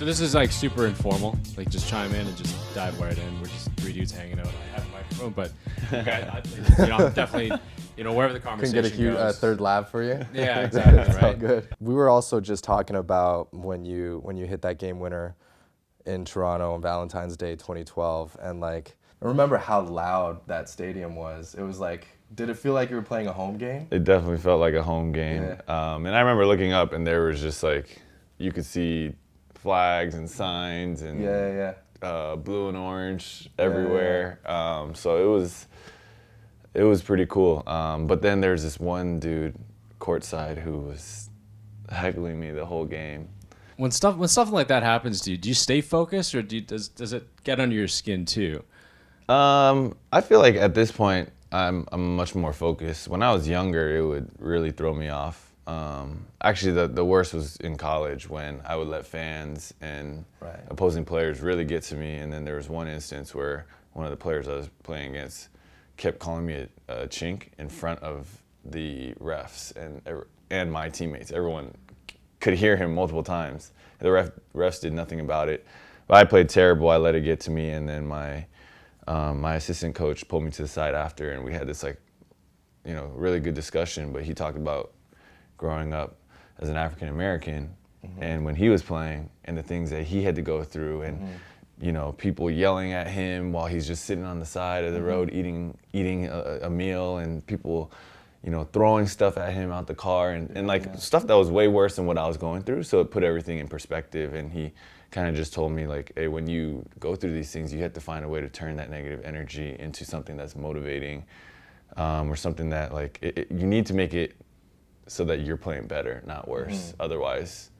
So this is like super informal, like just chime in and just dive right in. We're just three dudes hanging out. I have a microphone, but I'm definitely, wherever the conversation Can get a goes. third lab for you. Yeah, exactly. That's all Right. good. We were also just talking about when you hit that game winner in Toronto on Valentine's Day 2012, and like I remember how loud that stadium was. It was like, did it feel like you were playing a home game? It definitely felt like a home game. Yeah. And I remember looking up and there was just like, you could see flags and signs and blue and orange everywhere. So it was pretty cool. But then there's this one dude courtside who was heckling me the whole game. When stuff like that happens to you, do you stay focused, or does it get under your skin too? I feel like at this point I'm much more focused. When I was younger, it would really throw me off. Actually, the worst was in college when I would let fans and opposing players really get to me. And then there was one instance where one of the players I was playing against kept calling me a chink in front of the refs and my teammates. Everyone could hear him multiple times. The refs did nothing about it. But I played terrible. I let it get to me, and then my assistant coach pulled me to the side after, and we had this really good discussion. But he talked about growing up as an African American, and when he was playing, and the things that he had to go through, and people yelling at him while he's just sitting on the side of the road eating a meal, and people throwing stuff at him out the car, and stuff that was way worse than what I was going through. So it put everything in perspective, and he kind of just told me like, hey, when you go through these things, you have to find a way to turn that negative energy into something that's motivating, or something that you need to make it so that you're playing better, not worse. Otherwise,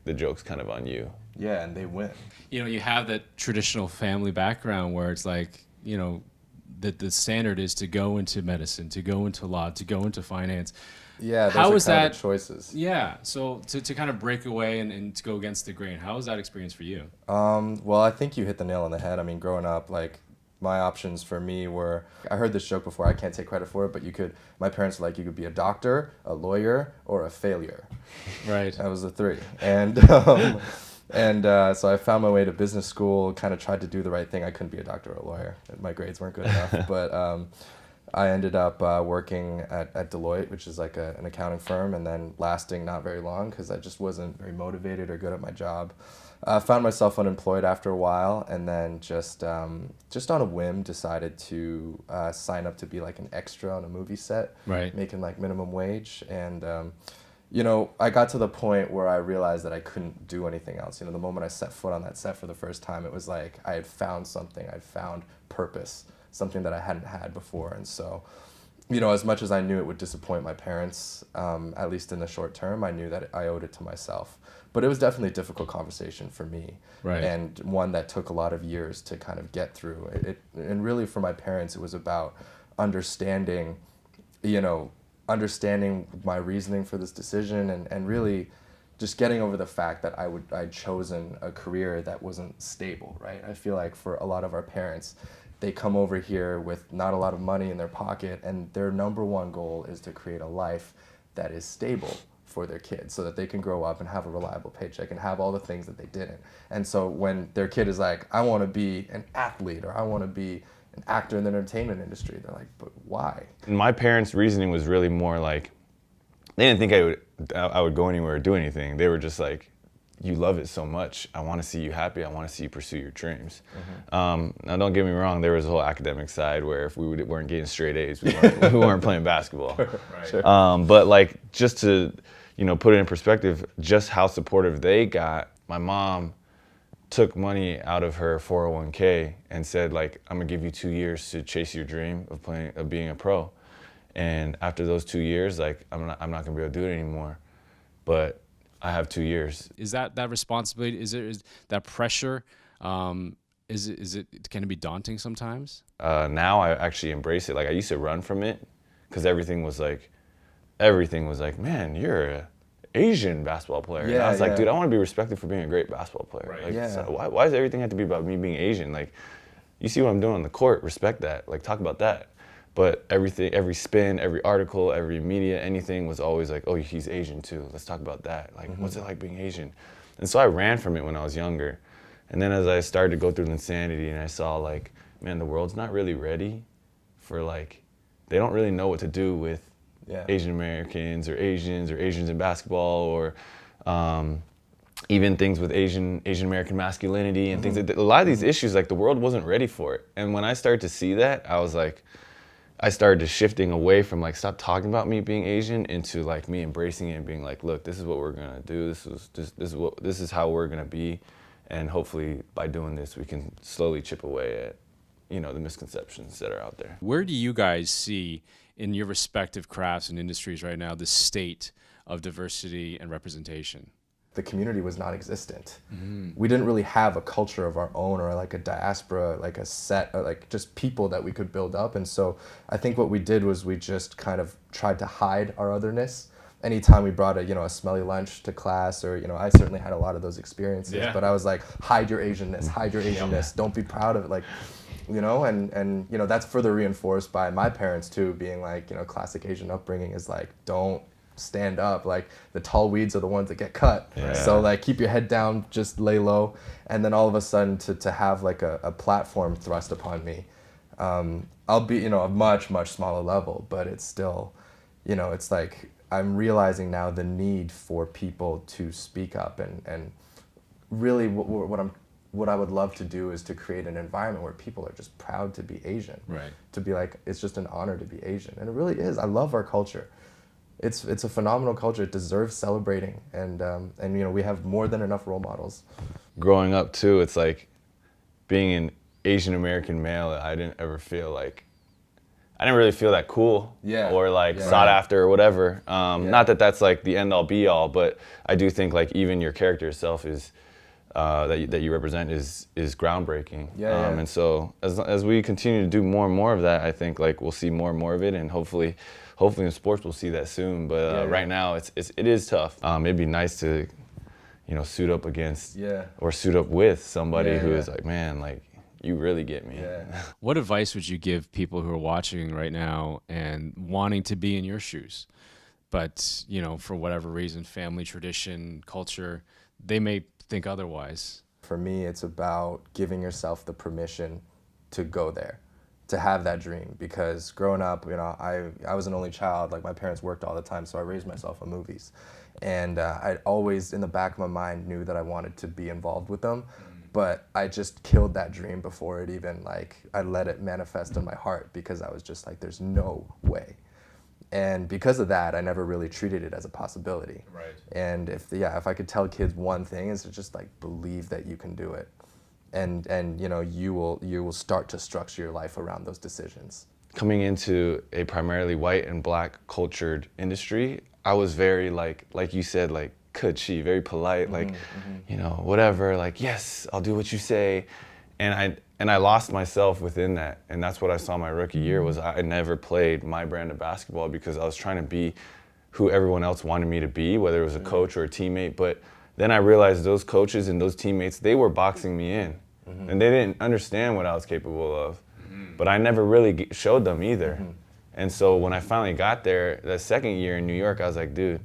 the joke's kind of on you. Yeah, and they win. You have that traditional family background where it's like, that the standard is to go into medicine, to go into law, to go into finance. Yeah, those how are is kind that of the choices. Yeah, so to kind of break away and to go against the grain, how was that experience for you? Well, I think you hit the nail on the head. I mean, growing up, my options for me were, I heard this joke before, I can't take credit for it, but my parents were like, you could be a doctor, a lawyer, or a failure. Right. That was the three. And so I found my way to business school, kind of tried to do the right thing. I couldn't be a doctor or a lawyer. My grades weren't good enough. But I ended up working at Deloitte, which is like an accounting firm, and then lasting not very long because I just wasn't very motivated or good at my job. Found myself unemployed after a while, and then just on a whim decided to sign up to be like an extra on a movie set, making like minimum wage. And I got to the point where I realized that I couldn't do anything else. The moment I set foot on that set for the first time, it was like I had found something. I'd found purpose, something that I hadn't had before. And so, as much as I knew it would disappoint my parents, at least in the short term, I knew that I owed it to myself. But it was definitely a difficult conversation for me, and one that took a lot of years to kind of get through. And really for my parents, it was about understanding my reasoning for this decision, and really just getting over the fact that I'd chosen a career that wasn't stable, right? I feel like for a lot of our parents, they come over here with not a lot of money in their pocket, and their number one goal is to create a life that is stable for their kids so that they can grow up and have a reliable paycheck and have all the things that they didn't. And so when their kid is like, I want to be an athlete, or I want to be an actor in the entertainment industry, they're like, but why? My parents' reasoning was really more like, they didn't think I would go anywhere or do anything. They were just like, you love it so much. I want to see you happy. I want to see you pursue your dreams. Now, don't get me wrong. There was a whole academic side where if we weren't getting straight A's, we weren't playing basketball. Sure. But just to put it in perspective, just how supportive they got. My mom took money out of her 401k and said, I'm gonna give you 2 years to chase your dream of being a pro. And after those 2 years, I'm not gonna be able to do it anymore. But I have 2 years. Is that responsibility? Is that pressure? Can it be daunting sometimes? Now I actually embrace it. I used to run from it because everything was like, man, you're a Asian basketball player. Yeah, and I was like, yeah. dude, I want to be respected for being a great basketball player. Right. So why does everything have to be about me being Asian? You see what I'm doing on the court, respect that. Talk about that. But everything, every spin, every article, every media, anything was always like, oh, he's Asian too. Let's talk about that. What's it like being Asian? And so I ran from it when I was younger. And then as I started to go through the insanity and I saw like, man, the world's not really ready for like, they don't really know what to do with Asian Americans or Asians in basketball, or even things with Asian American masculinity and things like that. A lot of these issues, like the world wasn't ready for it. And when I started to see that, I was like, I started to shifting away from like, stop talking about me being Asian into like me embracing it and being like, look, this is what we're gonna do. This is how we're gonna be. And hopefully by doing this, we can slowly chip away at, you know, the misconceptions that are out there. Where do you guys see in your respective crafts and industries right now the state of diversity and representation? The community was non-existent. We didn't really have a culture of our own, or like a diaspora, like a set, or like just people that we could build up. And so I think what we did was we just kind of tried to hide our otherness. Anytime we brought a smelly lunch to class, or I certainly had a lot of those experiences, but I was like, hide your Asianness, hide your Asianness, don't be proud of it, like, and that's further reinforced by my parents too, being like, classic Asian upbringing is like, don't stand up, like the tall weeds are the ones that get cut. So like keep your head down, just lay low. And then all of a sudden to have like a platform thrust upon me, I'll be a much smaller level, but it's still, it's like I'm realizing now the need for people to speak up, and really what I would love to do is to create an environment where people are just proud to be Asian, to be like, it's just an honor to be Asian. And it really is. I love our culture. It's a phenomenal culture. It deserves celebrating, and we have more than enough role models. Growing up too, it's like being an Asian American male. I didn't really feel that cool, or like sought after or whatever. Not that that's like the end all be all, but I do think like even your character itself is that you represent is groundbreaking. And so as we continue to do more and more of that, I think like we'll see more and more of it, and hopefully in sports we'll see that soon. But right now it is tough. It'd be nice to suit up against or suit up with somebody who is like, man, like you really get me. What advice would you give people who are watching right now and wanting to be in your shoes, but for whatever reason, family, tradition, culture, they may think otherwise? For me, it's about giving yourself the permission to go there, to have that dream. Because growing up, I was an only child. Like my parents worked all the time, so I raised myself on movies, and I always in the back of my mind knew that I wanted to be involved with them, but I just killed that dream before it even I let it manifest in my heart, because I was just like, there's no way. And because of that, I never really treated it as a possibility. And if I could tell kids one thing, is to just like believe that you can do it, and you will start to structure your life around those decisions. Coming into a primarily white and black cultured industry, I was very like you said, like cushy, very polite, whatever, like yes, I'll do what you say, and I lost myself within that. And that's what I saw my rookie year, was I never played my brand of basketball because I was trying to be who everyone else wanted me to be, whether it was a coach or a teammate. But then I realized those coaches and those teammates, they were boxing me in, and they didn't understand what I was capable of. But I never really showed them either. And so when I finally got there, that second year in New York, I was like, dude,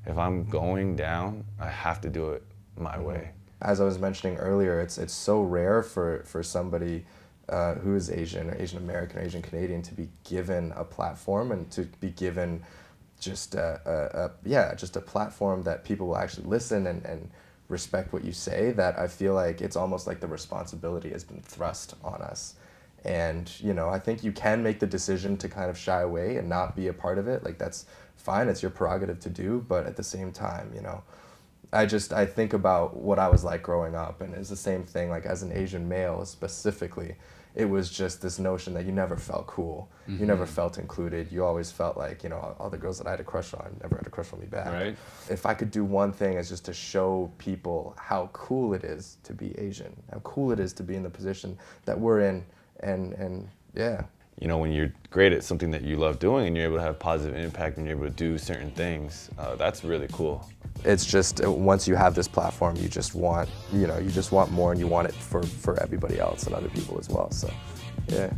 if I'm going down, I have to do it my way. As I was mentioning earlier, it's so rare for somebody who is Asian, or Asian American, or Asian Canadian to be given a platform, and to be given just a platform that people will actually listen and respect what you say, that I feel like it's almost like the responsibility has been thrust on us. And I think you can make the decision to kind of shy away and not be a part of it. Like that's fine, it's your prerogative to do, but at the same time, I think about what I was like growing up, and it's the same thing, like as an Asian male specifically, it was just this notion that you never felt cool, you never felt included, you always felt like, all the girls that I had a crush on never had a crush on me back. If I could do one thing, is just to show people how cool it is to be Asian, how cool it is to be in the position that we're in, and yeah. When you're great at something that you love doing and you're able to have positive impact and you're able to do certain things, that's really cool. It's just, once you have this platform, you just want more, and you want it for everybody else and other people as well. So, yeah.